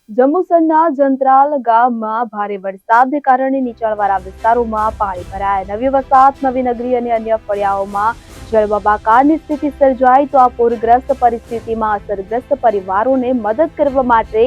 જંબુસરના જંત્રાલ ગામમાં ભારે વરસાદને કારણે નીચાણવાળા વિસ્તારોમાં પાણી ભરાયા. નવી વસાહત, નવી નગરી અને અન્ય ફળિયાઓમાં જળબંબાકારની સ્થિતિ સર્જાઈ તો આ પૂરગ્રસ્ત પરિસ્થિતિમાં અસરગ્રસ્ત પરિવારોને મદદ કરવા માટે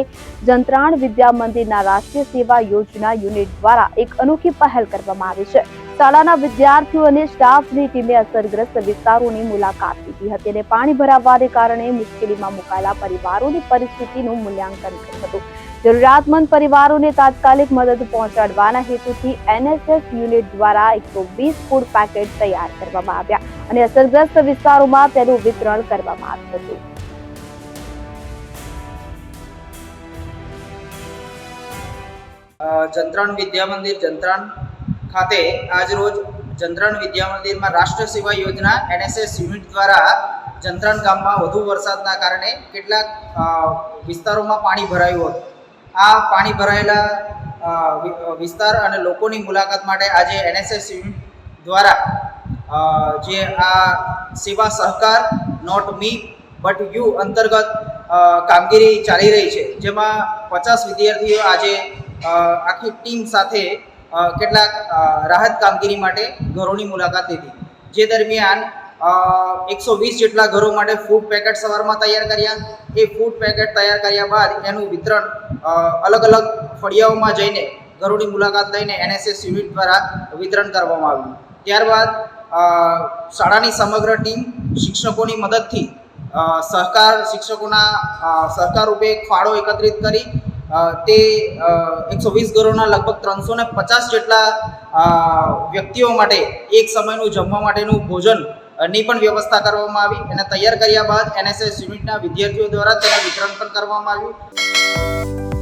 જંત્રાણ વિદ્યા મંદિરના રાષ્ટ્રીય સેવા યોજના યુનિટ દ્વારા એક અનોખી પહેલ કરવામાં આવી છે. શાળાના વિદ્યાર્થીઓ અને સ્ટાફની ટીમે અસરગ્રસ્ત વિસ્તારોની મુલાકાત લીધી હતી અને પાણી ભરાવાને કારણે મુશ્કેલીમાં મુકાયેલા પરિવારોની પરિસ્થિતિનું મૂલ્યાંકન કર્યું હતું. જરૂરિયાતમંદ પરિવારોને તાત્કાલિક મદદ પહોંચાડવાના હેતુથી એનએસએસ યુનિટ દ્વારા 120 ફૂડ પેકેટ તૈયાર કરવામાં આવ્યા અને અસરગ્રસ્ત વિસ્તારોમાં તેનું વિતરણ કરવામાં આવ્યું હતું. જંત્રાણ વિદ્યા મંદિર જંત્રાણ ખાતે આજરોજ જંત્રાણ વિદ્યા મંદિરમાં રાષ્ટ્રીય સેવા યોજના એનએસએસ યુનિટ દ્વારા જંત્રાણ ગામમાં વધુ વરસાદના કારણે કેટલાક વિસ્તારોમાં પાણી ભરાયું હતું. આ પાણી ભરાયેલા વિસ્તાર અને લોકોની મુલાકાત માટે આજે એનએસએસ યુનિટ દ્વારા જે આ સેવા સહકાર નોટ મી બટ યુ અંતર્ગત કામગીરી ચાલી રહી છે, જેમાં 50 વિદ્યાર્થીઓ આજે આખી ટીમ સાથે કેટલાક રાહત કામગીરી માટે ઘરોની મુલાકાત લીધી. જે દરમિયાન 120 જેટલા ઘરો માટે ફૂડ પેકેટ સવારમાં તૈયાર કર્યા. એ ફૂડ પેકેટ તૈયાર કર્યા બાદ એનું વિતરણ અલગ અલગ ફળિયાઓમાં જઈને ઘરોની મુલાકાત લઈને એનએસએસ યુનિટ દ્વારા વિતરણ કરવામાં આવ્યું. ત્યારબાદ શાળાની સમગ્ર ટીમ શિક્ષકોની મદદથી શિક્ષકોના સહકાર રૂપે ફાળો એકત્રિત કરી તે 120 ઘરોના લગભગ 350 જેટલા વ્યક્તિઓ માટે એક સમયનું જમવા માટેનું ભોજનની પણ વ્યવસ્થા કરવામાં આવી. એને તૈયાર કર્યા બાદ એનએસએસ યુનિટના વિદ્યાર્થીઓ દ્વારા તેનું વિતરણ પણ કરવામાં આવ્યું.